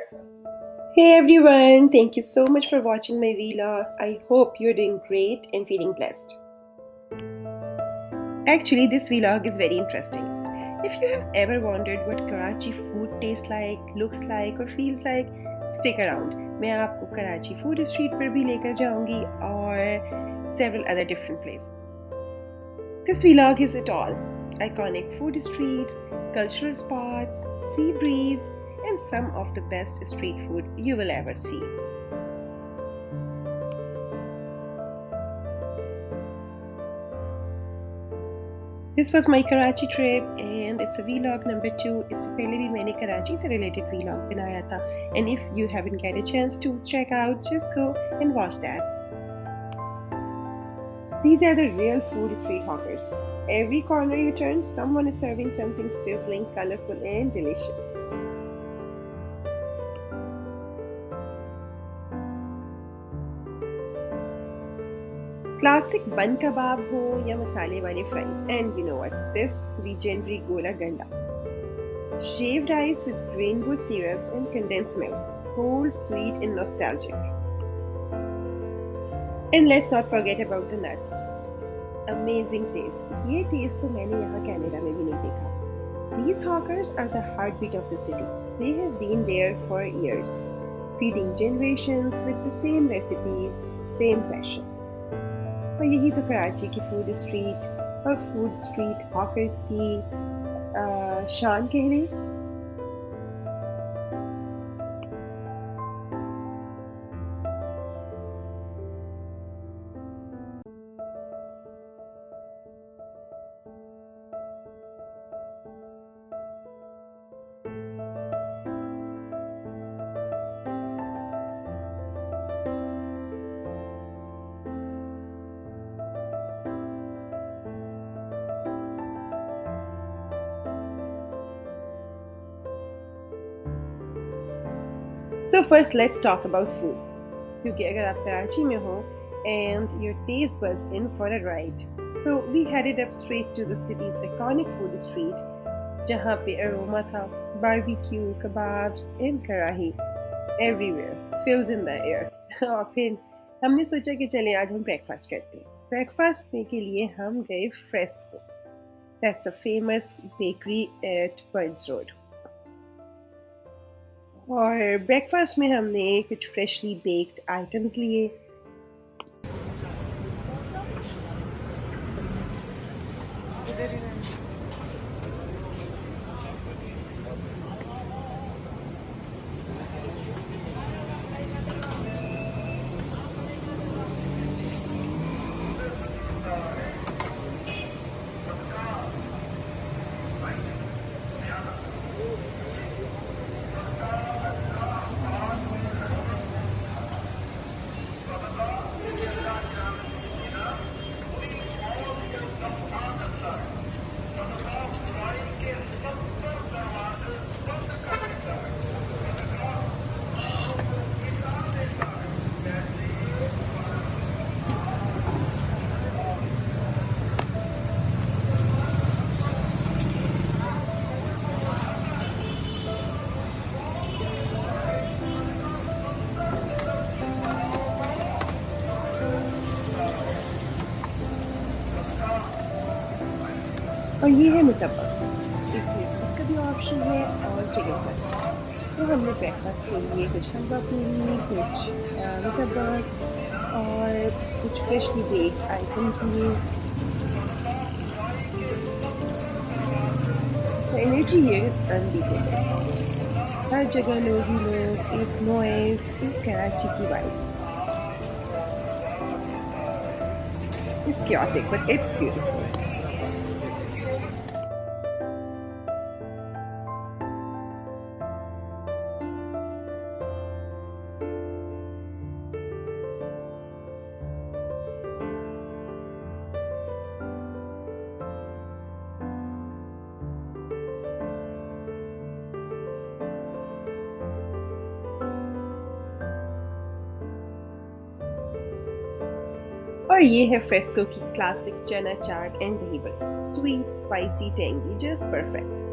Hey everyone, thank you so much for watching my vlog. I hope you're doing great and feeling blessed. Actually, this vlog is very interesting. If you have ever wondered what Karachi food tastes like, looks like or feels like, stick around. मैं आपको Karachi food street पर भी लेकर जाऊंगी और several other different places. This vlog is it all. Iconic food streets, cultural spots, sea breeze, and some of the best street food you will ever see. This was my Karachi trip and it's a vlog number 2. इससे पहले भी मैंने कराची से related vlog बनाया था and if you haven't get a chance to check out, just go and watch that. These are the real food street hawkers. Every corner you turn, someone is serving something sizzling, colorful and delicious. Classic bun kebab ho ya masale wale fries. And you know what? This legendary gola ganda. Shaved ice with rainbow syrups and condensed milk. Cold, sweet and nostalgic. And let's not forget about the nuts. Amazing taste. ये taste तो मैंने यहाँ Canada में भी नहीं देखा. These hawkers are the heartbeat of the city. They have been there for years, feeding generations with the same recipes, same passion. और यही तो कराची की फूड स्ट्रीट और फूड स्ट्रीट हॉकर्स की शान कह रहे. So first let's talk about food. क्योंकि अगर आप कराची में हो and your taste buds in for a ride. So we headed up straight to the city's iconic food street जहाँ पे aroma था, barbecue, kebabs and karahi everywhere, fills in the air. और फिर हमने सोचा कि चलें आज हम ब्रेकफास्ट करते हैं. ब्रेकफास्ट में के लिए हम गए Fresco. That's the famous bakery at Burns Road. और ब्रेकफास्ट में हमने कुछ फ्रेशली बेक्ड आइटम्स लिए. और ये है मुतब्बा. इसमें दूध का भी ऑप्शन है और चिकन का. तो हमने ब्रेकफास्ट के लिए कुछ हलवा पूरी, कुछ मुतब्बा और कुछ फ्रेशली बेक्ड आइटम्स लिए. The energy here is unbeatable. हर जगह लोग ही लोग, एक नॉइस, एक कराची की vibes. It's chaotic, but it's beautiful. और ये है फ्रेस्को की क्लासिक चना चाट एंड दही बड़ा. Sweet, spicy, tangy, just perfect.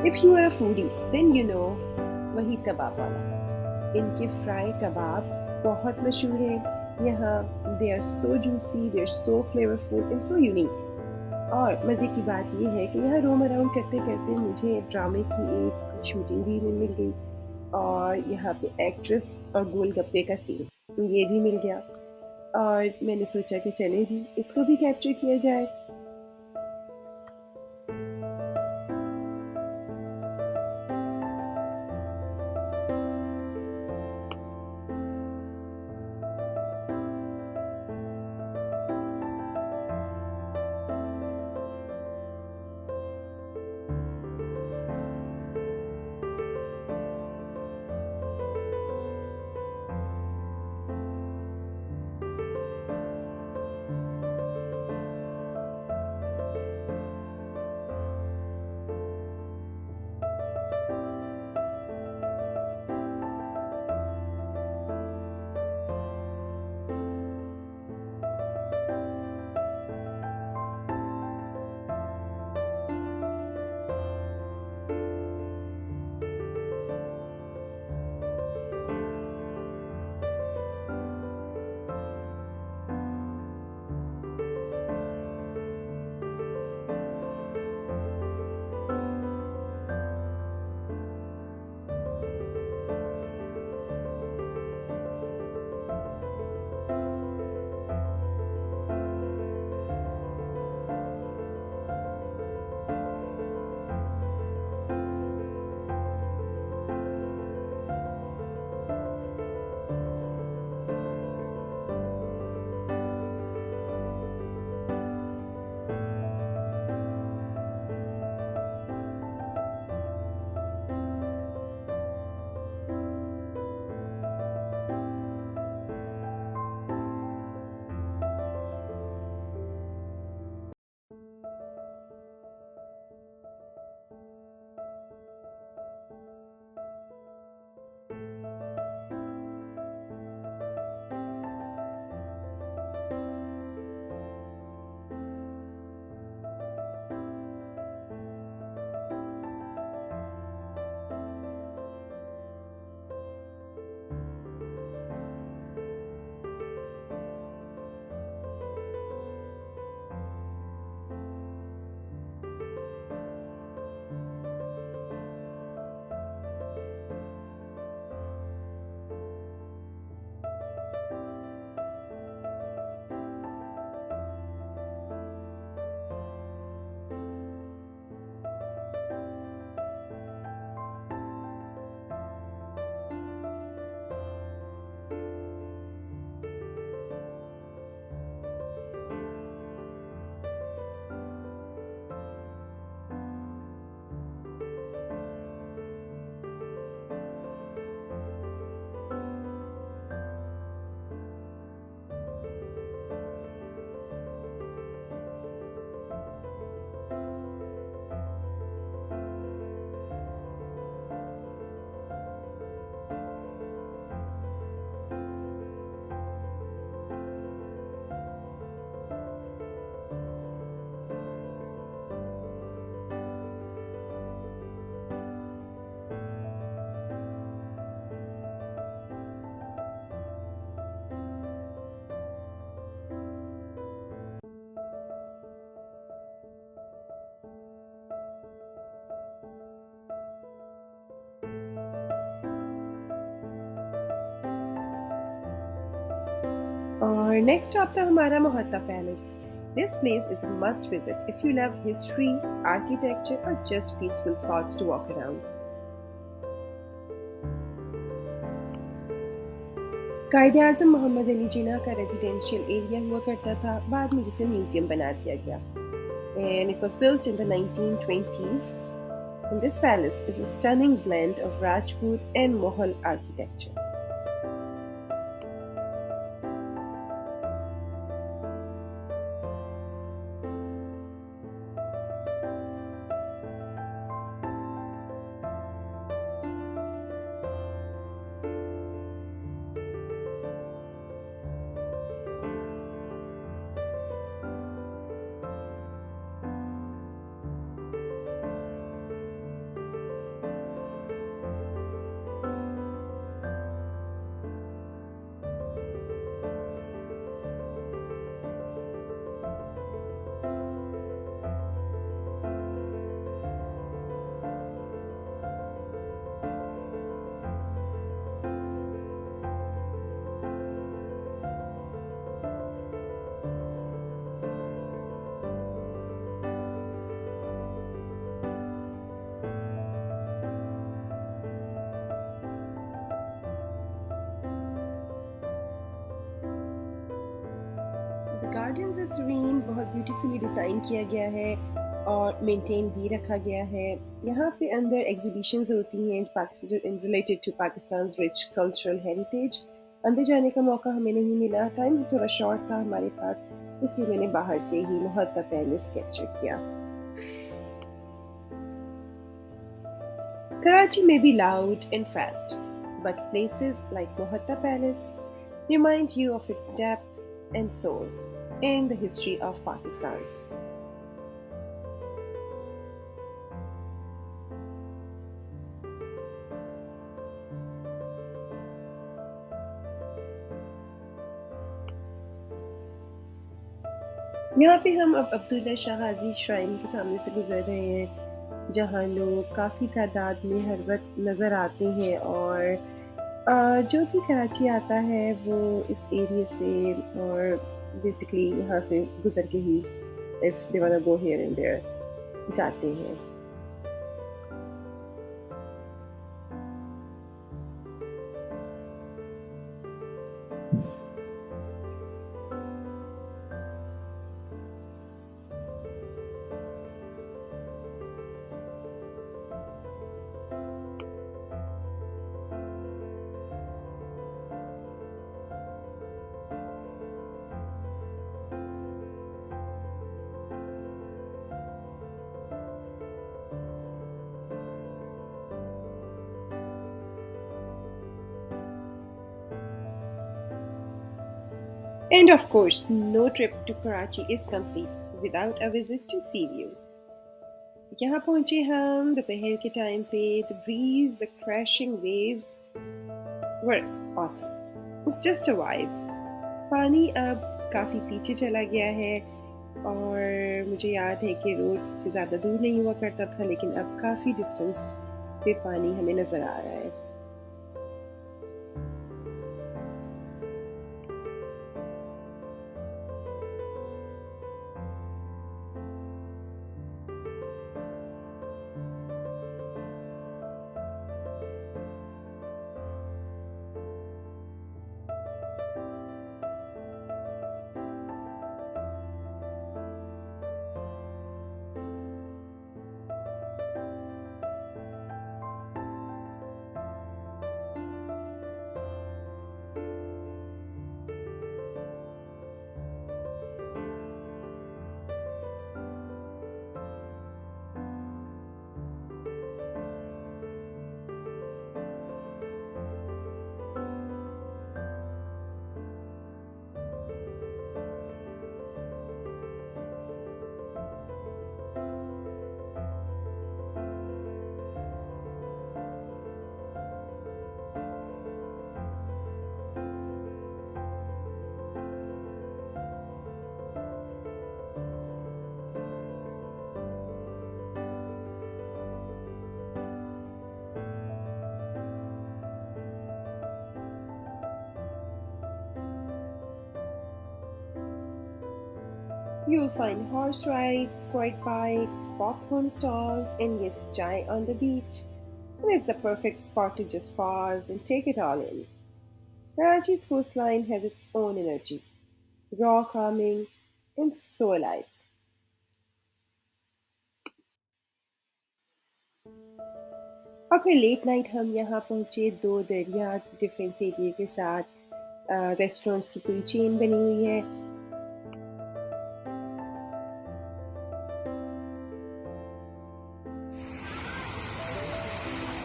If you are a foodie, then you know वही कबाब वाला। इनके फ्राई कबाब बहुत मशहूर हैं यहाँ। They are so juicy, they are so flavourful and so unique. और मज़े की बात यह है कि यहाँ रोम अराउंड करते करते मुझे ड्रामे की एक शूटिंग भी मिल गई, और यहाँ पे एक्ट्रेस और गोलगप्पे का सीन ये भी मिल गया। और मैंने सोचा कि चले जी, इसको भी कैप्चर किया जाए। और नेक्स्ट स्टॉप था हमारा Mohatta palace. This place is a must visit if you love history, architecture और just peaceful spots to walk around. Quaid-e Azam Mohammad Ali Jinnah का रेजिडेंशियल एरिया हुआ करता था, बाद में जिसे म्यूजियम बना दिया गया। And it was built in the 1920s. And this palace is a stunning blend of Rajput and Mughal architecture. The gardens are serene, बहुत ब्यूटीफुली डिज़ाइन किया गया है और मेंटेन भी रखा गया है। यहाँ पे अंदर एग्जीबिशंस होती हैं Pakistan related to Pakistan rich cultural heritage. अंदर जाने का मौका हमें नहीं मिला, टाइम थोड़ा शॉर्ट था हमारे पास, इसलिए मैंने बाहर से ही मुहत्ता पैलेस कैप्चर किया। Karachi may be loud and fast, but places like Mohatta Palace remind you of its depth and soul and the history of Pakistan. यहाँ पे हम अब अब्दुल्ला शाह हाजी श्राइन के सामने से गुजर रहे हैं, जहाँ लोग काफ़ी तादाद में हर वक्त नज़र आते हैं और जो भी कराची आता है वो इस एरिया से और बेसिकली यहाँ से गुजर के ही if they wanna go here and there जाते हैं। And of course, no trip to Karachi is complete without a visit to Sea View. यहाँ पहुंचे हम दोपहर के टाइम पे। The breeze, the crashing waves were awesome. It's just a vibe. पानी अब काफ़ी पीछे चला गया है और मुझे याद है कि रोड से ज़्यादा दूर नहीं हुआ करता था, लेकिन अब काफ़ी डिस्टेंस पे पानी हमें नज़र आ रहा है। You'll find horse rides, quad bikes, popcorn stalls, and yes, chai on the beach. And it's the perfect spot to just pause and take it all in. Karachi's coastline has its own energy, raw, calming, and so alive. और फिर late night हम यहाँ पहुँचे, दो दरिया different area के साथ restaurants की पूरी चेन बनी हुई है।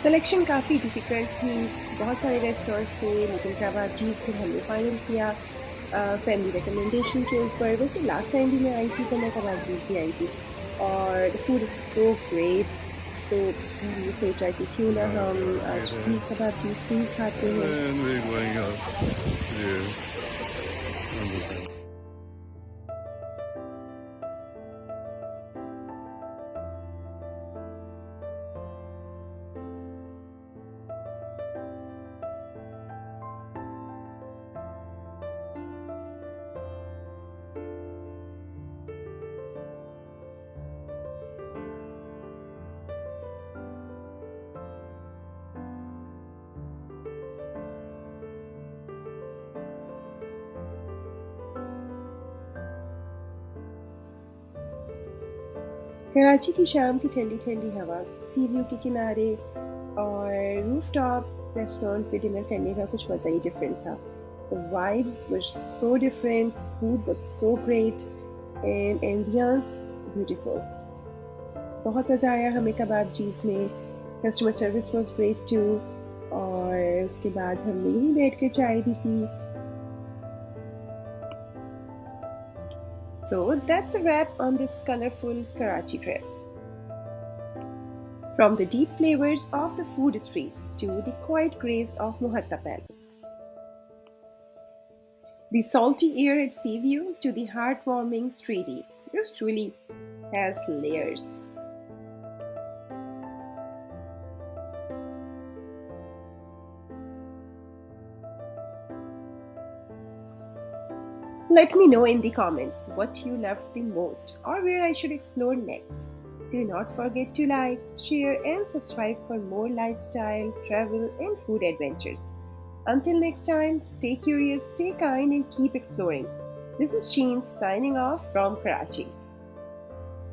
सिलेक्शन काफ़ी डिफ़िकल्ट थी, बहुत सारे रेस्टोरेंट्स थे, लेकिन कबाब फिर हमने फाइनल किया फैमिली रिकमेंडेशन के ऊपर। वैसे लास्ट टाइम भी मैं आई थी तो मैं कबाब भी आई थी और the food is so great. तो हमने सोचा कि क्यों ना हम आज भी कबाब से ही खाते हैं। And we're going up. Yeah. Understand. Karachi की शाम की ठंडी ठंडी हवा, सी व्यू के किनारे और रूफटॉप रेस्टोरेंट पे डिनर करने का कुछ मज़ा ही डिफरेंट था. The vibes were so different, food was so great, and ambience beautiful. बहुत मज़ा आया हमें कबाबचीज़ में. Customer service was great too. और उसके बाद हमने यहीं बैठ कर चाय भी पी. So that's a wrap on this colorful Karachi trip. From the deep flavors of the food streets to the quiet grace of Muhatta Palace. The salty air at Seaview to the heartwarming street eats. This truly has layers. Let me know in the comments what you loved the most or where I should explore next. Do not forget to like, share, and subscribe for more lifestyle, travel, and food adventures. Until next time, stay curious, stay kind, and keep exploring. This is Sheen signing off from Karachi.